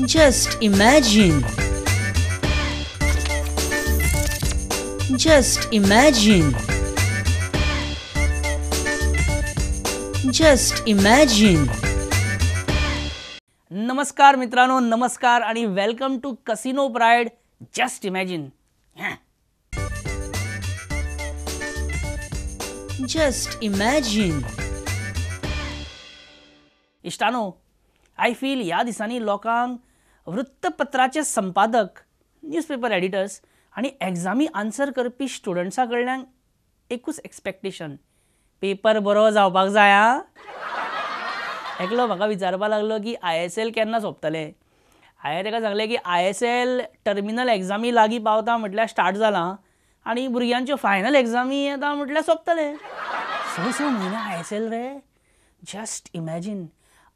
Just imagine. Just imagine. Just imagine. नमस्कार मित्रांनो, नमस्कार आणि welcome to Casino Pride just imagine. Just imagine. इष्टानो, आय फील या दिसांनी लोकांक वृत्तपत्राचे संपादक, न्यूजपेपर एडिटर्स आणि एग्जामी आन्सर करपी स्टुडंट्सां कडल्यान एकूच एक्सपेक्टेशन, पेपर बरो जावपाक जाय. एकलो म्हाका विचारपाक लागलो की ISL केन्ना सोंपतले. हांवें ताका सांगलें की ISL टर्मिनल एग्जामी लागीं पावता म्हटल्यार स्टार्ट जालां आनी भुरग्यांच्यो फायनल एग्जामी येता म्हटल्यार सोंपतले. स म्हयने ISL रे. जस्ट इमॅजिन,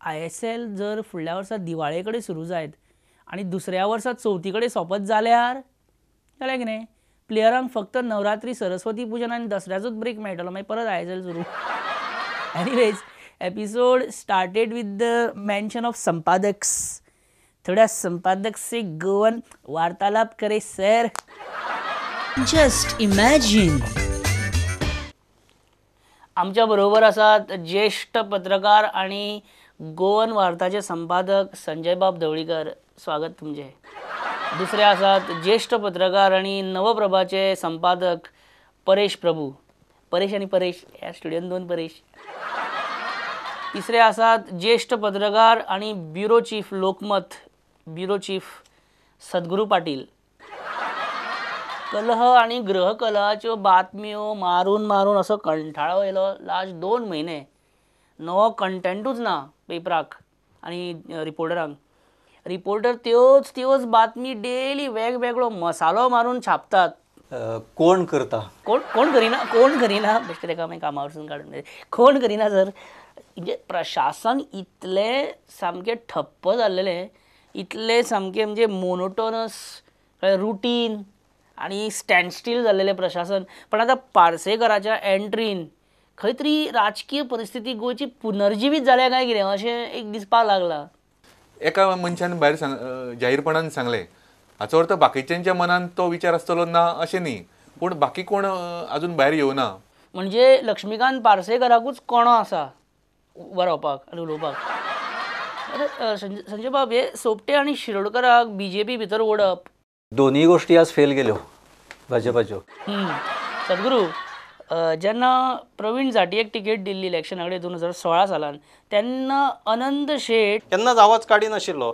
ISL जर फुडल्या वर्सा दिवाळे कडेन सुरू जायत आनी दुसऱ्या वर्सा चवथी कडेन सोंपत जाल्यार जालें कितें, प्लेयरांक फक्त नवरात्री, सरस्वती पुजन आनी दसऱ्याचोच ब्रेक मेळटलो, मागीर परत ISL सुरू. Anyways, episode started with the mention of संपादक्स. थोड़ा संपादक से गोवन वार्तालाप करे सर. Just imagine. आमच्या बरोबर आसात ज्येष्ठ पत्रकार आणि गोवन वार्ताचे संपादक संजय बाब धवळीकर. स्वागत तुमचे. दुसरे आसात ज्येष्ठ पत्रकार आणि नवप्रभाचे संपादक परेश प्रभू. परेश आणि परेश, या स्टुडियोन दोन परेश. तिसरे आसात ज्येष्ठ पत्रकार आणि bureau chief Lokmat bureau chief सद्गुरू पाटील. कलह आणि ग्रहकलहाच्यो बातम्यो मारून मारून असो कंठाळो येयलो. लास्ट 2 म्हयने नवो कंटेंटूच ना पेपराक आणि रिपोर्टरांक. रिपोर्टर त्योच बातमी डेली वेगवेगळो मसालो मारून छापतात. कोण करता, कोण करिना बेश्टे ताका मागीर कामा वरसून काडून कोण करिना सर. म्हणजे प्रशासन इतले सामकें ठप्प जाल्लेले, इतले सामकें म्हणजे मोनोटोनस रुटीन आणि स्टँडस्टील जाल्लेले प्रशासन. पण आता पार्सेकराच्या एंट्रीन खंय तरी राजकीय परिस्थिती गोंयची पुनर्जिवीत जाल्या काय कितें अशें एक दिसपाक लागलां. एका मनशान भायर जाहीरपणान सांगलें, हाचो अर्थ बाकीच्यांच्या मनान तो विचार आसतलो ना अशें न्ही, पूण बाकी कोण अजून भायर येवना. म्हणजे लक्ष्मीकांत पार्सेकराकूच कोणो आसा बरोवपाक आनी उलोवपाक. संजय बाब, हे सोपटे आनी शिरोडकराक BJP भितर ओडप, दोन्ही गोष्टी आज फेल गेल्यो भाजपाच्यो. सद्गुरू, जेन्ना प्रवीण झांटयेक तिकेट दिल्ली इलेक्शना कडेन 2016 सालान, तेन्ना अनंत शेट केन्नाच आवाज काडिनाशिल्लो.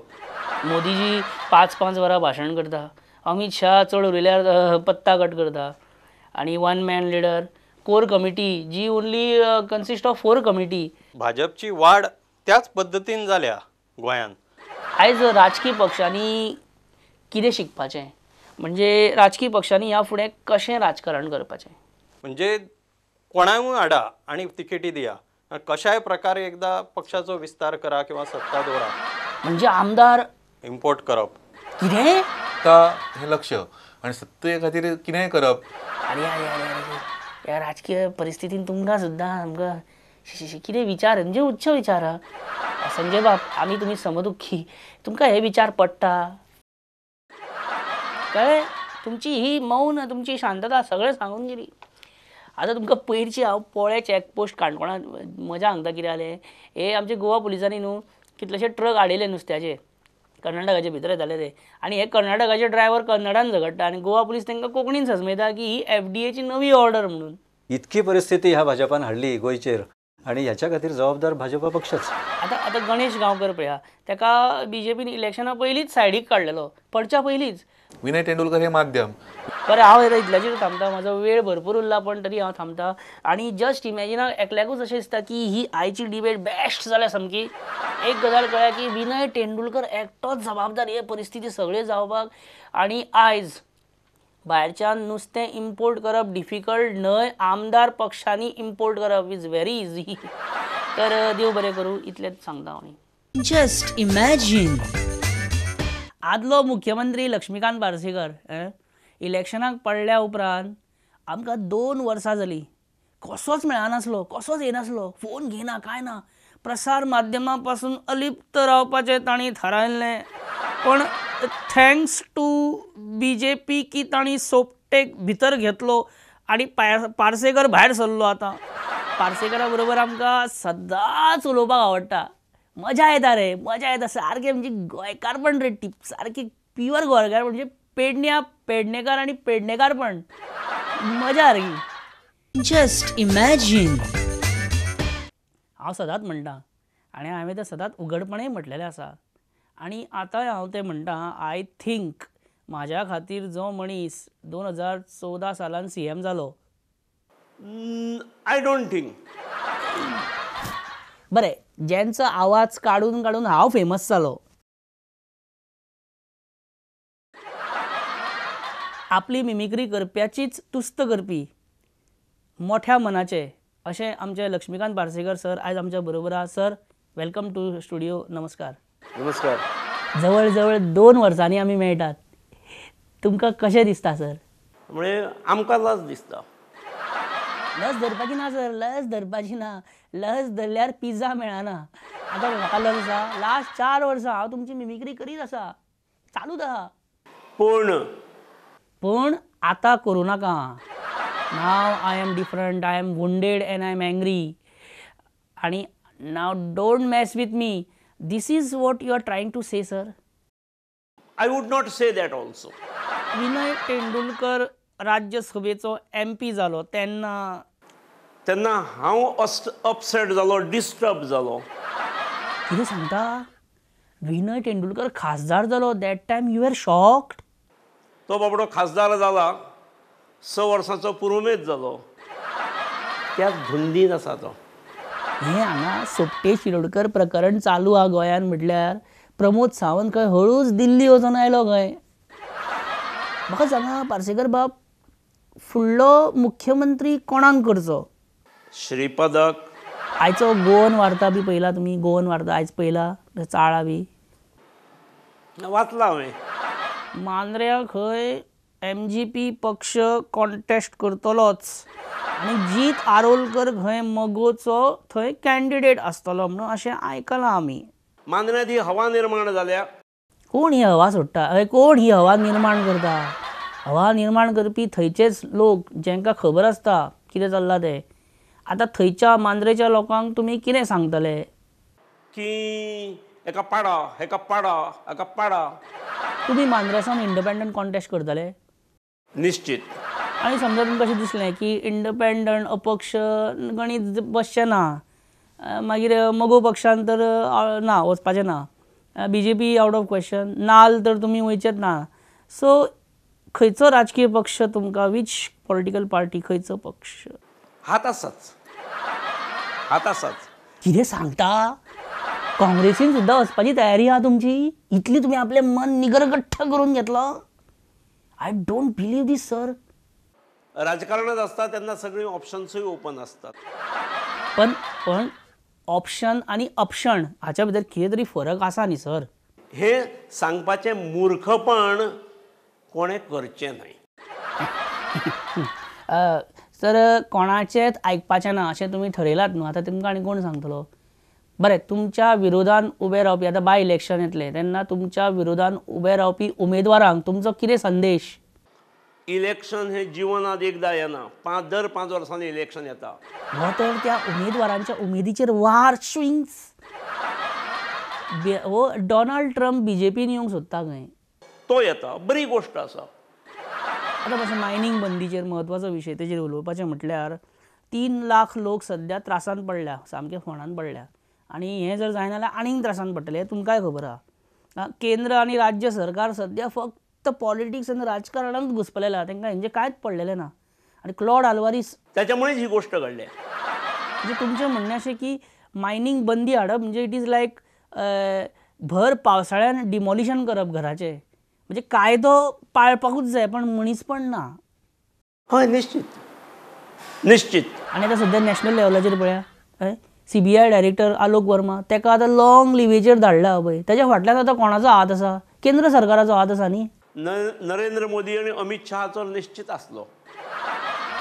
मोदीजी 5-5 वरां भाशण करता, अमित शाह चड उलयल्यार पत्ता कट करता, आणि 1 मॅन लिडर, कोर कमिटी जी ओन्ली कन्सिस्ट ऑफ 4 कमिटी. भाजपची वाड त्याच पद्दतीन जाल्या गोंयान. आयज राजकीय पक्षांनी कितें शिकपाचें, म्हणजे राजकीय पक्षांनी ह्या फुडें कशें राजकारण करपाचें? म्हणजे कोणाकूय हाडा आणि तिकेटी दिया, कशाय प्रकारे एकदा पक्षाचो विस्तार करा किंवा सत्ता दवरा. म्हणजे आमदार इम्पोर्ट करप कितें? हे लक्ष आणि सत्ते खातीर कितेंय करप. अरे या राजकीय परिस्थितीन तुमकां सुद्दां आमकां कितें विचार, म्हणजे उच्च विचार. संजय बाब, आमी तुमी समदुख्खी, तुमकां हे विचार पडटा कळ्ळें? तुमची ही मौन, तुमची शांतता सगळें सांगून गेली. आतां तुमकां पयरची हांव पोळे चॅकपोस्ट काणकोणांत मजा सांगता कितें जालें. हे आमचे गोवा पुलिसांनी न्हू कितलेशे ट्रक आडयले नुस्त्याचे, कर्नाटकाचे भितर येताले ते, आनी हे कर्नाटकाचे ड्रायव्हर कन्नडान झगडटा आनी गोवा पुलीस तांकां कोंकणीन सजमयता की ही FDAची नवी ऑर्डर म्हणून. इतकी परिस्थिती ह्या भाजपान हाडली गोंयचेर, आणि ह्याच्या खातीर जबाबदार भाजपा पक्षच. आता गणेश गांवकर पळया, ताका BJPन इलेक्शना पयलींच सायडीक काडलेलो, पडच्या पयलींच. विनय तेंडुलकर हे माध्यम. बरें, हांव इतल्याचेर थांबता, म्हजो वेळ भरपूर उरला, पण तरी हांव थांबता. आनी जस्ट इमॅजिनाक एकल्याकूच अशें दिसता की ही आयची डिबेट बेस्ट जाल्या सामकी. एक गजाल कळ्ळ्या की विनय तेंडुलकर एकटोच जबाबदार हे परिस्थिती सगळे जावपाक. आनी आयज भायरच्यान नुस्तें इम्पोर्ट करप डिफिकल्ट न्हय, आमदार पक्षांनी इम्पोर्ट करप इज व्हेरी इजी. तर देव बरें करूं, इतलेंच सांगता हांव. Just imagine. आदलो मुख्यमंत्री लक्ष्मीकांत पार्सेकर इलेक्शनाक पडल्या उपरांत आमकां 2 वर्सां जालीं कसोच मेळनासलो, कसोच येनासलो, फोन घेना, काय ना. प्रसार माध्यमां पासून अलिप्त रावपाचें तांणी थारायल्लें. पण थँक्स टू BJP की तांणी सोपटेक भितर घेतलो आणि पार्सेकर भायर सरलो. आतां पार्सेकरा बरोबर आमकां सदांच उलोवपाक आवडटा. मजा येता रे, मजा येता सारकें. म्हणजे गोंयकारपण रे टीप, सारकी प्युअर गोंयकार. म्हणजे पेडण्या, पेडणेकार आणि पेडणेकारपण. मजा रे. Just imagine. हांव सदांच म्हणटा आनी हांवें तें सदांच उघडपणें म्हटलेलें आसा. आनी आतांय हांव तें म्हणटा. आय थिंक म्हाज्या खातीर जो मनीस 2014 सालान CM जालो. I don't think. बरें, जेंचो आवाज काडून काडून हांव फेमस जालो. आपली मिमिक्री करप्याचीच तुस्त करपी मोठ्या मनाचे अशें आमचे लक्ष्मीकांत पार्सेकर सर आयज आमच्या बरोबर आहा. Sir, welcome to studio. नमस्कार. नमस्कार. जवळ जवळ 2 वर्सांनी आमी मेळटात. तुमकां कशें दिसता सर? म्हणजे आमकां लज दिसता. लस धरपाची ना सर, लस धरपाची ना. लस धरल्यार पिझ्झा मेळना. आतां म्हाका लस आसा. लास्ट 4 वर्सां हांव तुमची मिमिक्री करीत आसा, चालूच आहा. पूण आतां करूं नाका. नाव I am different, I am wounded and I am angry. आनी नाव don't mess with me. This is what you are trying to say sir? I would not say that also. Vinay Tendulkar राज्यसभेचो MP जालो तेन्ना हांव अपसेट जालो, disturb जालो. कितें सांगता? विनय तेंडुलकर खासदार जालो. That time you are shocked? तो बाबडो खासदार जाला, 6 वर्सांचो पुरुमेत जालो. त्या धुंदीन आसा तो. हें हांगा सोपटे शिरोडकर प्रकरण चालू आहा गोंयान म्हटल्यार प्रमोद सावंत खंय हळूच दिल्ली वचून आयलो खंय. म्हाका सांगा पार्सेकर बाब, फुडलो मुख्यमंत्री कोणाक करचो? श्रीपदक. आयचो गोवन वार्ता बी पयला तुमी? गोवन वार्ता आयज पयला चाळा बी? वाचला हांवें. मांद्र्या खंय MGP पक्ष कॉन्टेस्ट करतलोच आनी जीत आरोलकर खंय मगोचो थंय कॅन्डिडेट आसतलो म्हणून अशें आयकलां आमी. मांद्र्यांत ही हवा निर्माण जाल्या. कोण ही हवा सोडटा? हय, कोण ही हवा निर्माण करता? हवा निर्माण करपी थंयचेच लोक जेंकां खबर आसता कितें चल्लां तें. आतां थंयच्या मांद्रेच्या लोकांक तुमी कितें सांगतले? की हेका पाडा, हेका पाडा, हेका पाडा. तुमी मांद्रेसान इंडिपेंडंट कॉन्टेस्ट करतले? निश्चित. आनी समजा तुमकां अशें दिसलें की इंडिपेंडंट अपक्ष गणीत बसचें ना, मागीर मगो पक्षान तर ना वचपाचें ना, BJP आउट ऑफ क्वेश्चन, नाल तर तुमी वयचेच ना. सो खंयचो राजकीय पक्ष तुमकां, वीच पॉलिटिकल पार्टी, खंयचो पक्ष? हात आसाच. हात आसाच. कितें सांगता? काँग्रेसीन सुद्दां वचपाची तयारी आहा तुमची? इतली तुमी आपलें मन निगरगठ्ठ करून घेतलो? I don't believe this sir. राजकारणात असता तेन्ना सगळीं ऑप्शन्सूय ओपन असतात. पण ऑप्शन आणि ऑप्शन हाच्या भितर कितें तरी फरक आसा न्ही सर? हे सांगपाचें मूर्खपण कोणें करचें न्हय. सर, कोणाचेंच आयकपाचें ना अशें तुमी ठरयलात न्हू. आतां तुमकां आनी कोण सांगतलो? बरें, तुमच्या विरोधान उबे रावपी, आतां बाय इलेक्शन येतलें तेन्ना तुमच्या विरोधान उबे रावपी उमेदवारांक तुमचो कितें संदेश? इलेक्शन हे जिवनात एकदा येना. दर 5 वर्सांनी इलेक्शन येता. हो तर त्या उमेदवारांच्या उमेदीचेर वार स्विंग्स. हो डोनाल्ड ट्रम्प BJPन येवंक सोदता खंय? तो येता, बरी गोश्ट आसा. आतां तशें मायनींग बंदीचेर म्हत्वाचो विशय तेजेर उलोवपाचें म्हटल्यार 3 लाख लोक सद्या त्रासान पडल्या, सामके फोंडान पडल्या. आनी हें जर जायना जाल्यार आनीक त्रासान पडटले, हें तुमकांय खबर आहा. केंद्र आनी राज्य सरकार सद्या फक्त पॉलिटिक्स आनी राजकारणांत घुसपलेला. तांकां हेंचें कांयच पडलेलें ना. आनी क्लॉड आल्वारीस, त्याच्यामुळेच ही गोष्ट घडल्या. म्हणजे तुमचें म्हणणें अशें की मायनींग बंदी हाडप म्हणजे इट इज लायक भर पावसाळ्यान डिमॉलिशन करप घराचें. म्हणजे कायदो पाळपाकूच जाय पण मनीसपण ना. हय, निश्चित निश्चित. आनी आतां सद्या नॅशनल लेवलाचेर पळया, हय, CBI डायरेक्टर आलोक वर्मा, ताका आतां लॉंग लिव्हेचेर धाडला पळय. ताच्या फाटल्यान आतां कोणाचो हात आसा? केंद्र सरकाराचो हात आसा न्ही. नरेंद्र मोदी आणि अमित शहाचो निश्चित आसलो.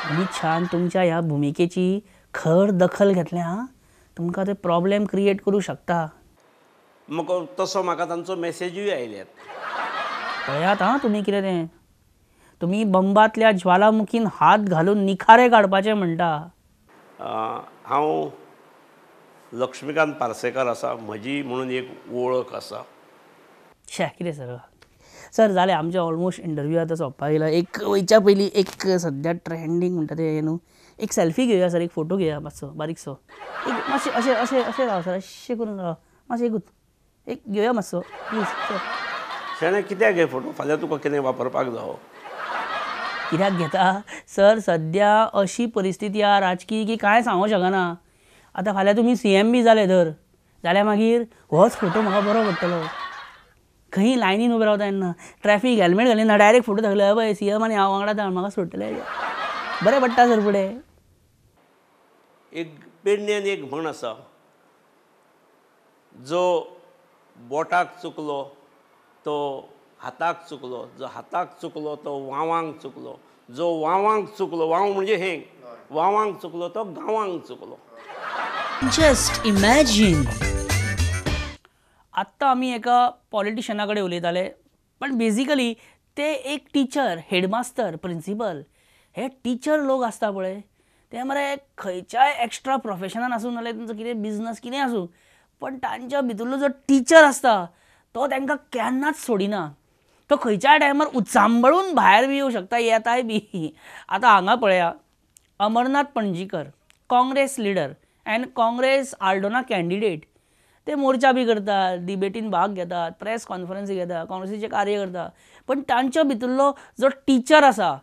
अमित शहान तुमच्या ह्या भुमिकेची खर दखल घेतल्या. तुमकां ते प्रॉब्लेम क्रिएट करूं शकता. तसो म्हाका तांचो मॅसेजूय आयल्यात. पळयात हां तुमी कितें तें. तुमी बंबातल्या ज्वालामुखीन हात घालून निखारे काडपाचें म्हणटा. हांव लक्ष्मीकांत पार्सेकर आसा, म्हजी म्हणून एक वळख आसा. शे कितें सर जालें आमचें ऑलमोस्ट इंटरव्यू आतां सोंपपाक येयला. एक वयच्या पयलीं एक सद्या ट्रेंडींग म्हणटा तें हें न्हू, एक सेल्फी घेवया सर, एक फोटो घेवया मातसो बारीकसो. एक मातशें अशें अशें अशें राव सर, अशें करून राव मातशें एक घेवया मातसो प्लीज सर. शेणे कित्याक घे फोटो, फाल्यां तुका कितें वापरपाक जावो. कित्याक घेता सर, सद्या अशी परिस्थिती आहा राजकीय की कांय सांगूंक शकना. आतां फाल्यां तुमी CM बी जाले धर, जाल्यार मागीर होच फोटो म्हाका बरो पडटलो. खंय लायनीन उबे रावता तेन्ना ट्रॅफीक हेल्मेट घालिना डायरेक्ट फोटो दाखयलो पळय CM आनी हांव वांगडा धाड, म्हाका सोडटले बरें पडटा सर फुडें. एक पेडणेन एक म्हण आसा, जो बोटाक चुकलो तो हाताक चुकलो, जो हाताक चुकलो तो वावांक चुकलो, जो वावांक चुकलो, वाव म्हणजे हें, वावांक चुकलो तो गांवांक चुकलो. Just imagine. आत्तां आमी एका पॉलिटिशना कडेन उलयताले, पण बेजिकली ते एक टिचर, हेडमास्तर, प्रिंसिपल, हे टिचर लोक आसता पळय ते मरे खंयच्याय एक्स्ट्रा प्रोफेशनान आसूं नाल्यार तुमचो कितें बिजनस कितें आसूं, पण तांच्या भितरलो जो टिचर आसता तो तांकां केन्नाच सोडिना. तो खंयच्याय टायमार उचांबळून भायर बी येवं शकता, येताय बी. आतां हांगा पळया, Amarnath Panjikar, Congress leader and Congress Aldona candidate, ते मोर्चा बी करतात, डिबेटीन भाग घेतात, प्रेस कॉन्फरन्सी घेतात, काँग्रेसीचे कार्य करतात, पण तांच्या भितरलो जो टिचर आसा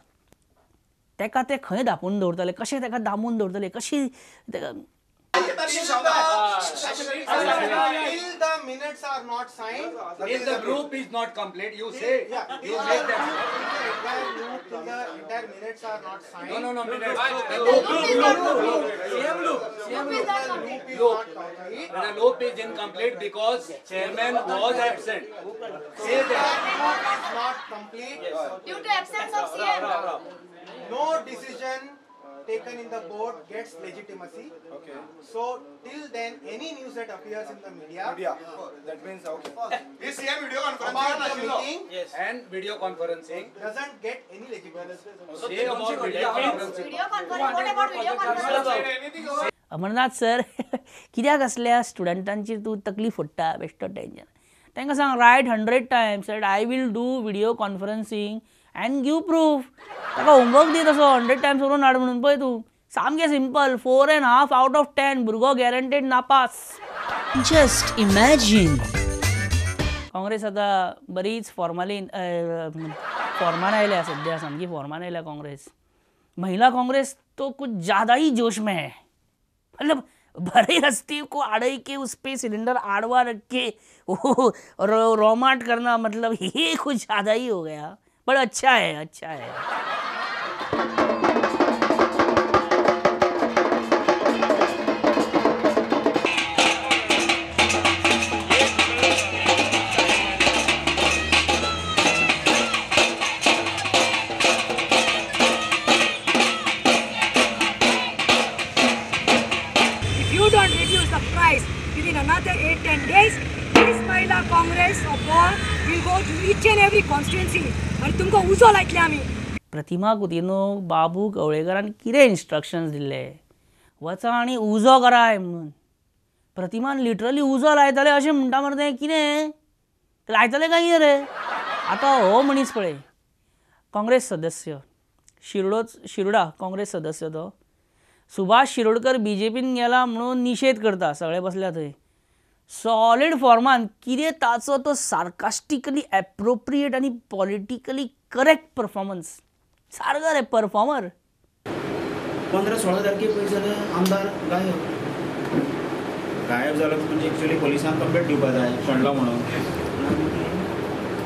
तेका ते खंय धापून दवरतले, कशें तेका दामून दवरतले, कशी तेका. Till the minutes are not signed, if the group is not complete, you say, you make that. till the entire minutes are not signed. No, minutes. Loop. The loop is incomplete because chairman was absent. Say that. Loop is not complete. Due to absence of CM. No decision taken in the board gets legitimacy. Okay. So till then, any news that appears in the media, That means okay. this video about the meeting And video conferencing. doesn't get any legitimacy. Say about video conferencing. Video conference. What about video conference? Amarnath sir, कित्याक असल्या स्टुडंटांची तूं तकली फोडटा बेश्टो tension. तांकां सांग right 100 times that I will do video conferencing and give proof. ताका homework दी तसो 100 times करून हाड म्हणून पळय तूं. सामकें सिंपल, 4.5 out of 10 भुरगो गॅरंटेड नापास. Just imagine. काँग्रेस आतां बरीच फॉर्मान आयल्या सद्या, सामकी फॉर्मान आयल्या काँग्रेस. महिला काँग्रेस तो कुछ ज़्यादा ही जोश में है. मतलब भरी हस्ती को आड़ई के उस पे सिलेंडर आड़वा रख के रोमाट करना, मतलब ये कुछ ज़्यादा ही हो गया. पर अच्छा है, अच्छा है. If you don't reduce the price within another 8-10 days, this Mahila Congress of Goa will go to each and every constituency and तुमको उजो लायतले आमी. प्रतिमा कुतीनो बाबू कवळेकरान कितें इन्स्ट्रक्शन्स दिले, वचा आनी उजो कराय म्हणून. प्रतिमान लिटरली उजो लायतले अशें म्हणटा मरे तें कितें लायतले काय कितें रे. आतां हो मनीस पळय, काँग्रेस सदस्य, शिरोडा काँग्रेस सदस्य, तो सुभाष शिरोडकर BJPन गेला म्हणून निशेध करता, सगळे बसल्या थंय सॉलिड फॉर्मान. कितें ताचो तो सार्कास्टिकली एप्रोप्रिएट आनी पॉलिटिकली करेक्ट परफॉर्मन्स. सारको रे परफॉर्मर. 15-16 तारखेक पळय जाल्यार आमदार गायब जालो म्हणजे एक्चुअली पोलिसांक कंप्लेंट दिवपाक जाय शेणलो म्हणून.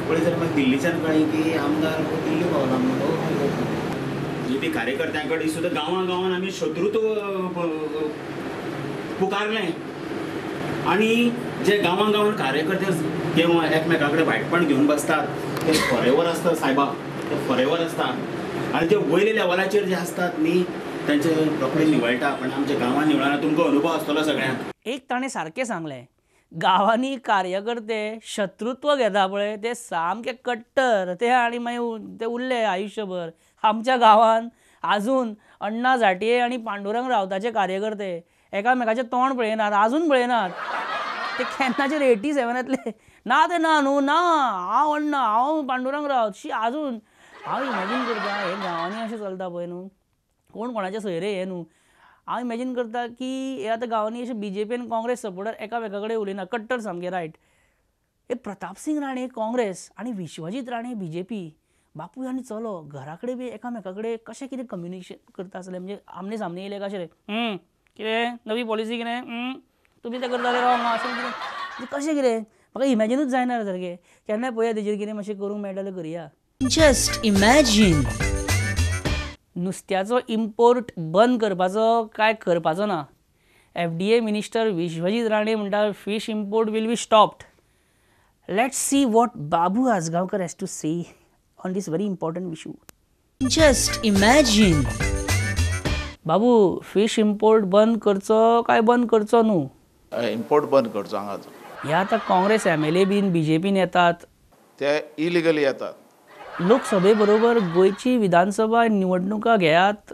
पळय जाल्यार मागीर दिल्लीच्यान कळ्ळें की आमदार दिल्ली पावला म्हणून. JP कार्यकर्त्यां कडेन सुद्दां गांवां आमी शत्रुत्व पुकारलें. आनी जे गांवां कार्यकर्ते केव्हा एकमेका कडेन वायटपण घेवन बसतात ते फॉरेवर आसता सायबा, ते फॉरेवर आसता. आनी ते वयले लेवलाचेर जे आसतात न्ही तांचे रोखडे निवळटा. पण आमच्या गांवांत निवळना. तुमकां अनुभव आसतलो सगळ्यांक. एक ताणें सारकें सांगलें, गांवांनी कार्यकर्ते शत्रुत्व घेता पळय ते सामके कट्टर ते आनी मागीर ते उरले आयुश्यभर. आमच्या गांवांत आजून अण्णा झांटये आनी पांडुरंग रावताचे कार्यकर्ते एकामेकाचें तोंड पळयनात, आजून पळयनात. ते केन्नाचे 87तले ना ते ना न्हू ना हांव अण्णा हांव पांडुरंग रावत शी आजून हांव इमॅजीन करता हे गांवांनी अशें चलता पळय न्हू कोण कोणाचे सोयरे हे न्हू. हांव इमॅजीन करता की हे आतां गांवांनी अशे BJP आनी काँग्रेस सपोर्टर एकामेका कडेन उलयना कट्टर सामके रायट. हे प्रताप सिंग राणे काँग्रेस आनी विश्वजीत राणे BJP बापूय आनी चलो घरा कडेन बी एकामेका कडेन कशें कितें कम्युनिकेशन करता आसले म्हणजे आमने सामने येयले कशें रे कितें नवी पॉलिसी कितें तुमी तें करता तें रॉंग अशें कितें कशें कितें म्हाका इमॅजिनूच जायना रे सारकें. केन्नाय पळोवया तेजेर कितें मातशें करूंक मेळटा जाल्यार करया. Just imagine. नुस्त्याचो इम्पोर्ट बंद करपाचो काय करपाचो ना. FDA मिनिस्टर विश्वजीत राणे म्हणटा fish import will be stopped. Let's see what Babu Ajgaonkar has to say on this very important issue. Just imagine. Babu fish import बंद करचो काय बंद करचो न्हू. इम्पोर्ट बंद करचो हांगाचो. हे आतां काँग्रेस MLA बीन BJPन येतात ते इलिगली येतात. लोकसभे बरोबर गोंयची विधानसभा निवडणुका घेयात.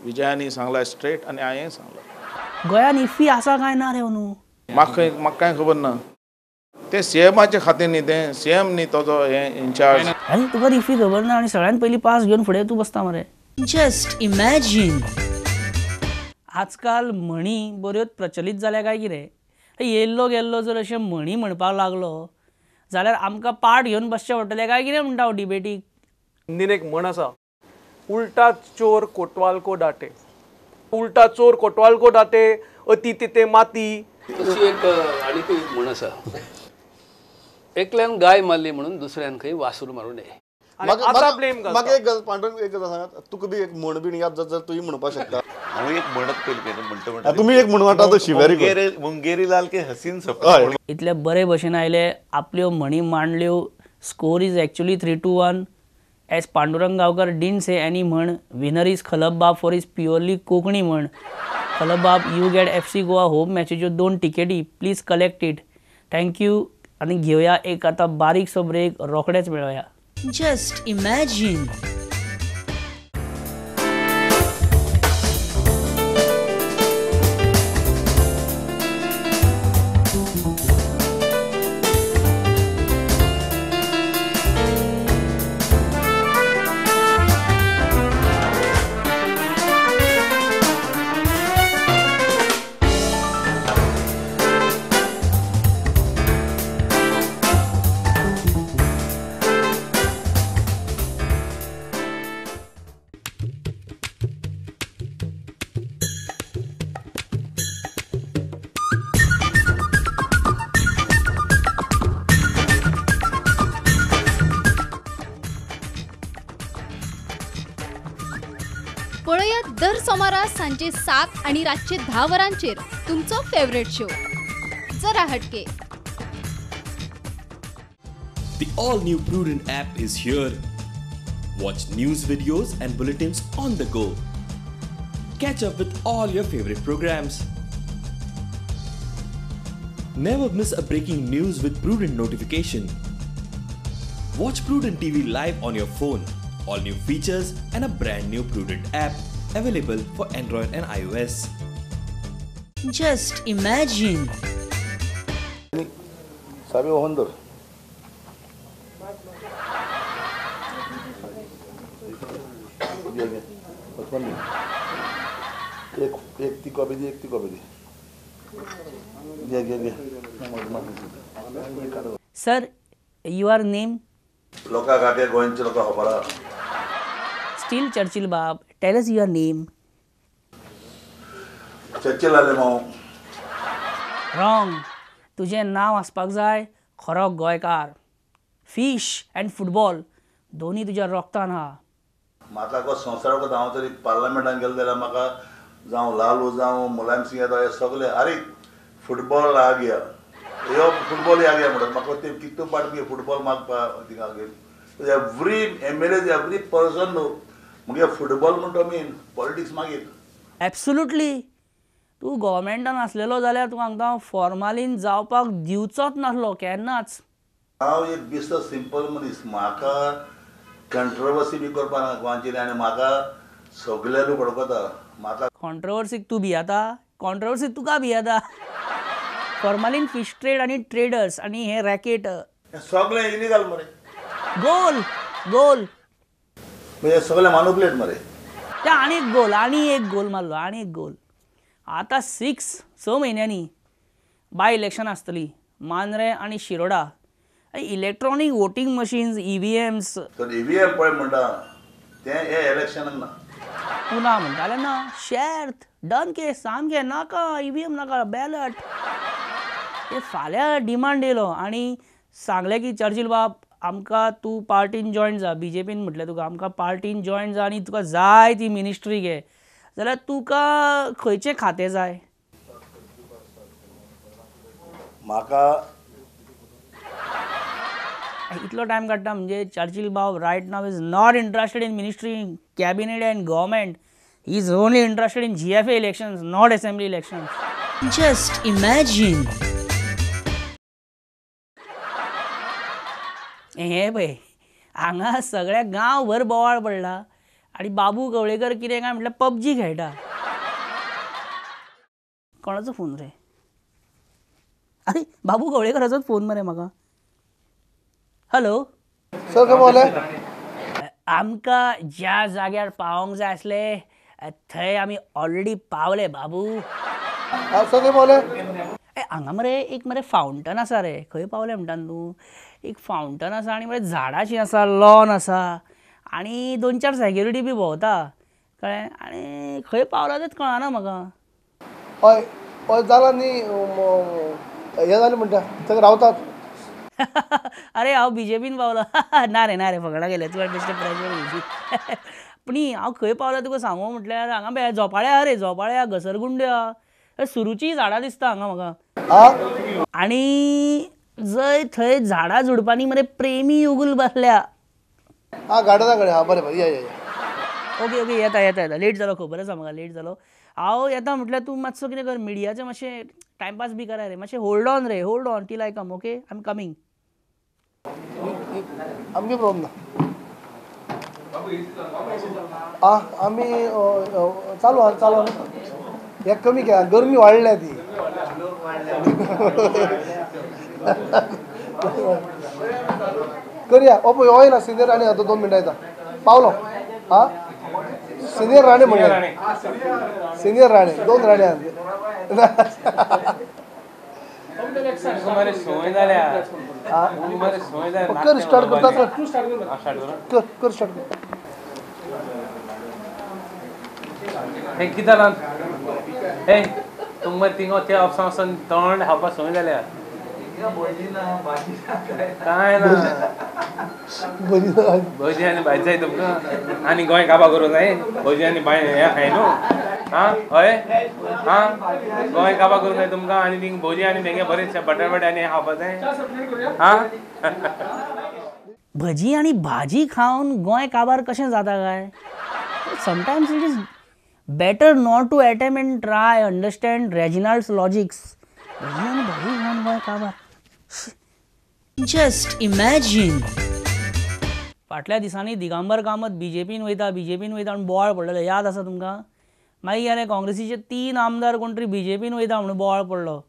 विजयानी सांगला स्ट्रेट आनी हांवें सांगला गोंयान इफ्फी आसा काय ना रे न्हू. म्हाका कांय खबर ना. ते CMचे खातीर न्ही तें CM न्ही तो हे इन्चार्ज. आनी तुका इफ्फी खबर ना आनी सगळ्यान पयलीं पास घेवन फुडें तूं बसता मरे. Just imagine. आजकाल म्हणी बऱ्योच प्रचलीत जाल्या काय कितें. येयल्लो गेल्लो जर अशें म्हणी म्हणपाक लागलो जाल्यार आमकां पाठ घेवन बसचें पडटलें काय कितें म्हणटा हांव डिबेटीक. हिंदीन एक म्हण आसा उल्टा चोर कोटवाल को डाटे. उल्टा चोर कोटवाल को डाटे अति तिते माती. तशी एक आनीक एक म्हण आसा एकल्यान गाय मारली म्हणून दुसऱ्यान खंय वासरू मारूं नये. आतां ब्लेम म्हाका एक गजाल पांडुरंग एक गजाल सांगात तुका बी एक म्हण बीन याद जाता तुवें म्हणपाक शकता. हांव एक म्हणत पयलीं म्हणटा तुमी एक म्हण वाटा तशी वेरी गुड. मुंगेरी लाल के हसीन सप. इतले बरे भशेन आयले आपल्यो म्हणी मांडल्यो. Score is actually 3-1. As Pandurang Gaonkar didn't say any म्हण. Winner is Khalap for is purely Konkani म्हण. Khalap you get FC Goa home मॅचेच्यो 2 टिकेटी प्लीज कलेक्ट इट. थँक्यू आनी घेवया एक आतां बारीकसो ब्रेक रोखडेच मेळया. Just imagine. पळयात दर सोमारा सांजे 7 आणि रातचे 10 वरांचेर तुमचो फेवरेट शो जरा हटके. The all-new Prudent app is here. Watch news videos and bulletins on the go. Catch up with all your favorite programs. Never miss a breaking news with Prudent notification. Watch Prudent TV live on your phone. All new features and a brand new Prudent app available for Android and iOS. Just imagine. Sabe o Hondur? एक ती copy दी एक ती copy the. Sir your name. लोका काके गोंयचे लोका खबरा. Steel Churchill बाब tell us your name. Churchill आले माव. रॉंग. तुजें नांव आसपाक जाय खरो गोंयकार. फिश एंड फुटबॉल दोनी तुज्या रोगतान आहा. म्हाका को संवसाराक हांव तरी पार्लमेंटान गेलो जाल्यार म्हाका जावं लालू जावं मुलायम सिंग येता हे सगळे अरे फुटबॉल आ गया यो फुटबॉल आ गया म्हणून म्हाका ते कितू पाट फुटबॉल मागपा थिंगा गेले. एवरी MLA एवरी पर्सन न्हू म्हणजे फुटबॉल म्हणटा मेन पॉलिटिक्स मागीर. एब्सोल्युटली. तूं गोवमेंटान आसलेलो जाल्यार तुका सांगता फॉर्मालीन जावपाक दिवचोच नासलो केन्नाच. हांव एक बिस्तो सिंपल मनीस, म्हाका कंट्रोवर्सी बी करपा ना गोंयचेर, आनी म्हाका सगळे लोक वळखता. म्हाका कॉन्ट्रोवर्सीक तूं भियेता, कॉन्ट्रोवर्सीक तुका भियेता. फॉर्मालीन फिश ट्रेड आनी ट्रेडर्स आनी हे रॅकेट सगळे इलिगल मरे. गोल गोल म्हणजे सगळे मानुपलेट मरे. त्या आनी एक गोल मारलो, आनी एक गोल. आतां 6 म्हयन्यांनी बाय इलेक्शन आसतली मांद्रे आनी Shiroda. Electronic voting machines EVMs. तर EVM पळय म्हणटा तें हे इलेक्शनाक ना. पुना म्हणटाले ना शेर्त डन केस सामकें नाका EVM नाका बॅलट. ते फाल्यां डिमांड येयलो आनी सांगलें की चर्चिल बाब आमकां तूं पार्टीन जॉयन जा. BJPन म्हटलें तुका आमकां पार्टीन जॉयन जा आनी तुका जाय ती मिनिस्ट्री घे जाल्यार तुका खंयचें खातें जाय. म्हाका इतलो टायम काडटा म्हणजे चर्चिल बाब right now is not interested in ministry, cabinet and government. He is only interested in GFA elections, not assembly elections. Just imagine. हे पळय हांगा सगळ्या गांवभर बोवाळ पडला आनी बाबू कवळेकर कितें काय म्हटल्यार PUBG खेळटा. कोणाचो फोन रे? अरे बाबू कवळेकराचोच फोन मरे म्हाका. हॅलो सर, काय बोले? आमकां ज्या जाग्यार पावोंक जाय आसले थंय आमी ऑलरेडी पावले बाबू. सर, काय बोले? हांगा मरे फावंटन आसा रे. खंय पावले म्हणटा तूं? एक फावंटन आसा आनी मरे झाडांची आसा, लॉन आसा आनी 2-4 सेक्युरिटी बी भोंवता कळ्ळें. आनी खंय पावला तेंच कळना म्हाका. हय हय जालां न्ही, हें जालें म्हणटा थंय रावतात. अरे हांव BJPन पावलो. ना रे फगडा गेले तुका बेश्टे प्रेशर घेवची. पूण हांव खंय पावला तुका सांगू म्हटल्यार हांगा झोपाळे आहा रे, झोपाळे आहा, घसरगुंड्यो आहा, सुरूचीं झाडां दिसता हांगा म्हाका. आनी थंय झाडां झुडपांनी मरे प्रेमी युगूल बसल्या. गाडा कडेन. बरें बरें या. ओके येता लेट जालो खबर आसा म्हाका, लेट जालो. हांव येता म्हटल्यार तूं मातसो कितें कर, मिडियाचें मातशें टायमपास बी करा रे, मातशें hold on till I come. Okay I am coming. आमगे प्रॉब्लम ना. आमी चालू आहा. हे कमी घ्या, गरमी वाडल्या ती. करूया. ओपो येयला सिनियर राणे आता 2 मिनटां येता. पावलो. सिनियर राणे म्हणले. सिनियर राणे 2 राणे कर स्टार्ट करता. कर स्टार्ट कर. कितें जालां? हे तुमकां थिंगो त्या ऑप्शन तोंड हावपाक संवय जाल्या. काय ना भजी आनी भाजी जाय तुमकां. आनी गोंय काबां करूं जाय. भजी आनी हें खाय न्हू. हय गोंय काबां करूं जाय तुमकां. आनी थिंग भजी आनी तेंगे बरें बटाट आनी हें खावपाक जाय. भजी आनी भाजी खावन गोंय काबार कशें जाता काय? Sometimes it is better not to attempt and try understand Reginald's logics. भजी आनी भाजी खावन गोंय काबार. Just imagine. फाटल्या दिसांनी दिगंबर कामत BJPन वयता म्हणून बोवाळ पडलेलो याद आसा तुमकां? मागीर जालें काँग्रेसीचे 3 आमदार कोण तरी BJPन वयता म्हणून बोवाळ पडलो.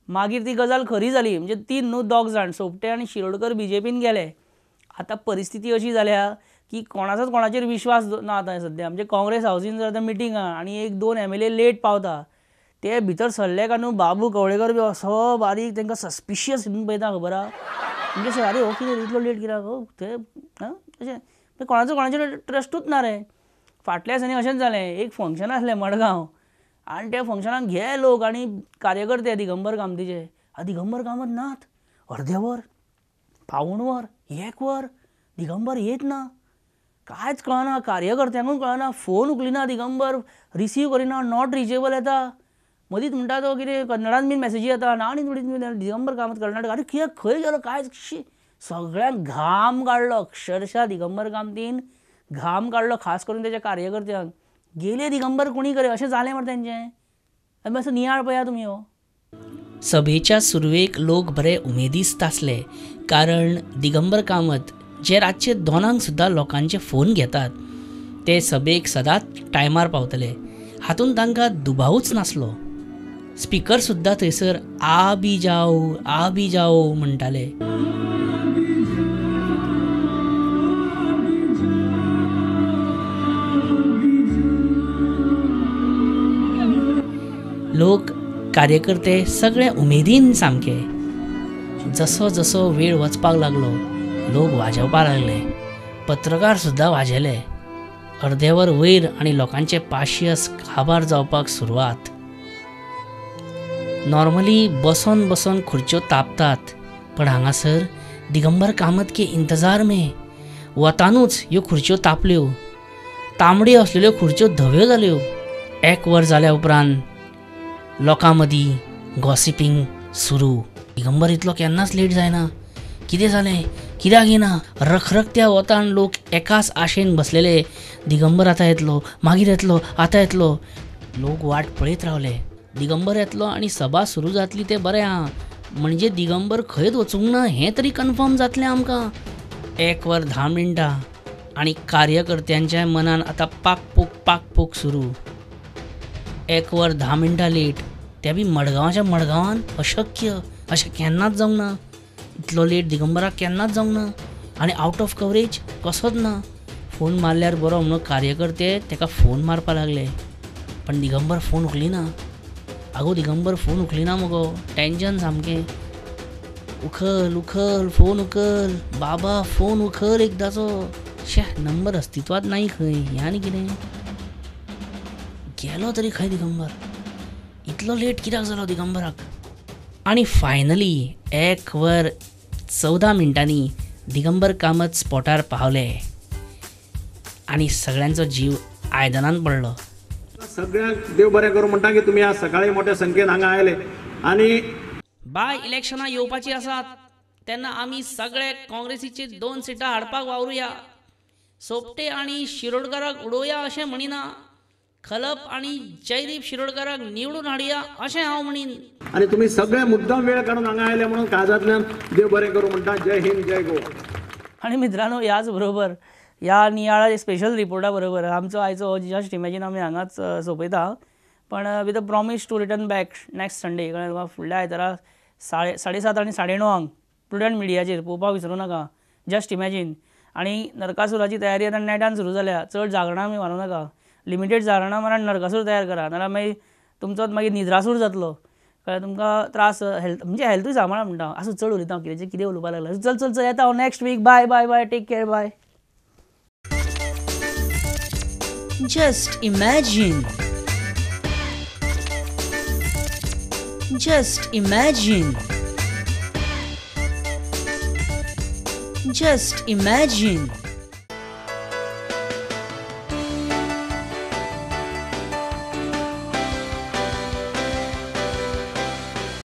मागीर ती गजाल खरी जाली. म्हणजे 3 न्हू 2 जाण, सोपटे आनी शिरोडकर BJPन गेले. आतां परिस्थिती अशी जाल्या की कोणाचोच कोणाचेर विश्वास ना आतां सद्या. म्हणजे काँग्रेस हावजीन जर आतां मिटिंगां आनी 1-2 MLA लेट पावता. ते भितर सरले काय न्हू बाबू कवळेकर बी असो बारीक तांकां सस्पिशियस हितून पळयता खबर आहा. म्हणजे सर अरे हो कितें इतलो लेट कित्याक ते अशें कोणाचेर ट्रस्टूच ना रे. फाटल्या दिसांनी अशेंच जालें. एक फंक्शन आसलें मडगांव आनी त्या फंक्शनाक घे लोक आनी कार्यकर्ते दिगंबर कामतीचे. दिगंबर कामत नात. अर्दे वर, पावूण वर, 1 वर दिगंबर येत ना. कांयच कळना. कार्यकर्त्यांकूय कळना. फोन उखलिना दिगंबर, रिसीव करिना, नॉट रिचेबल येता. मदींच म्हणटा तो कितें कन्नडान बीन मॅसेजी येता. आनी थोडी दिगंबर कामत कर्नाटक. अरे कित्याक खंय गेलो कांयच सगळ्यांक घाम काडलो. अक्षरशा दिगंबर कामतीन घाम काडलो. खास करून तेच्या कार्यकर्त्यांक. गेले दिगंबर कोणी करे अशें जालें मरे तेंचें. आनी मातसो नियाळ पळया तुमी हो. सभेच्या सुरवेक लोक बरे उमेदीस्त आसले, कारण दिगंबर कामत जे रातचे 2 सुद्दां लोकांचे फोन घेतात ते सभेक सदांच टायमार पावतले. हातूंत तांकां दुबावूच नासलो. स्पीकर सुद्दां थंयसर आ बी जाओ म्हणटाले. लोक कार्यकर्ते सगळे उमेदीन सामके. जसो जसो वेळ वचपाक लागलो लोक वाजवपाक लागले. पत्रकार सुद्दां वाजयले. अर्देवर वयर आनी लोकांचे पाशियस काबार जावपाक सुरवात. नॉर्मली बसोन बसोन खुर्च्यो तापतात, पण हांगासर दिगंबर कामत के इंतजार में वतानूच ह्यो खुर्च्यो तापल्यो. तांबड्यो आसलेल्यो खुर्च्यो धव्यो जाल्यो. 1 वर जाल्या उपरांत लोकां मदीं गॉसिपींग सुरू. दिगंबर इतलो केन्नाच लेट जायना. कितें जालें, कित्याक येना? रखरखत्या वतान लोक एकाच आशेन बसलेले. दिगंबर आतां येतलो, मागीर येतलो, आतां येतलो. लोक वाट पळयत रावले. दिगंबर येतलो आनी सभा सुरू जातली तें बरें आहा, म्हणजे दिगंबर खंयच वचूंक ना हें तरी कन्फर्म जातलें आमकां. 1 वर 10 मिनटां आनी कार्यकर्त्यांच्या मनान आतां पाकपूक सुरू. 1 वर 10 मिनटां लेट, तें बी मडगांवाच्या मडगांवान. अशक्य, अशें केन्नाच जावंक ना. इतलो लेट दिगंबराक केन्नाच जावंक ना. आनी आउट ऑफ कवरेज कसोच ना. फोन मारल्यार बरो म्हणून कार्यकर्ते ताका फोन मारपाक लागले, पण दिगंबर फोन उखलिना. आगो दिगंबर फोन उखलिना मगो. टेन्शन सामकें. उखल फोन उखल बाबा, फोन उखल एकदाचो. नंबर अस्तित्वात नाही खंय. हें आनी कितें? गेलो तरी खंय दिगंबर? इतलो लेट कित्याक जालो दिगंबराक? आनी फायनली 1 वर 14 मिनटांनी दिगंबर कामत स्पॉटार पावले आनी सगळ्यांचो जीव आयदनान पडलो. सगळ्यांक देव बरें करूं म्हणटा की तुमी आज सकाळी मोठ्या संख्येन हांगा आयले. आनी बाय इलेक्शनां येवपाची आसात तेन्ना आमी सगळे काँग्रेसीची 2 सिटां हाडपाक वावरुया. सोपटे आनी शिरोडकाराक उडोवया अशें म्हणिना. खलप आनी जयदीप शिरोडकाराक निवडून हाडया अशें हांव म्हणीन. आनी तुमी सगळे मुद्दाम वेळ काडून हांगा आयले म्हणून काळजांतल्यान देव बरें करूं म्हणटा. जय हिंद, जय गोवा. आणि मित्रांनो, याच बरोबर ह्या नियाळा स्पेशल रिपोर्टा बरोबर आमचो आयचो जस्ट इमॅजिन आमी हांगाच सोंपयता, पण with a promise to return back next Sunday. कळ्ळें तुका? फुडल्या आयतारा 7:30 आनी 9:30 प्रुडंट मिडियाचेर पळोवपाक विसरूं नाका. Just imagine. आनी नरकासुराची तयारी आतां नेटान सुरू जाल्या. चड जागरणां आमी मारूं नाका. लिमिटेड जागरणां मारान नरकासूर तयार करा, नाजाल्यार मागीर तुमचो मागीर निद्रासूर जातलो. कळ्ळें तुमकां? त्रास हेल्थ म्हणजे हेल्थूय सांबाळा म्हणटा. आसूं चड उलयता हांव, कितें उलोवपाक लागला. चल येता हांव next week. Bye bye bye. Take care. Bye. Just imagine. Just imagine. Just imagine.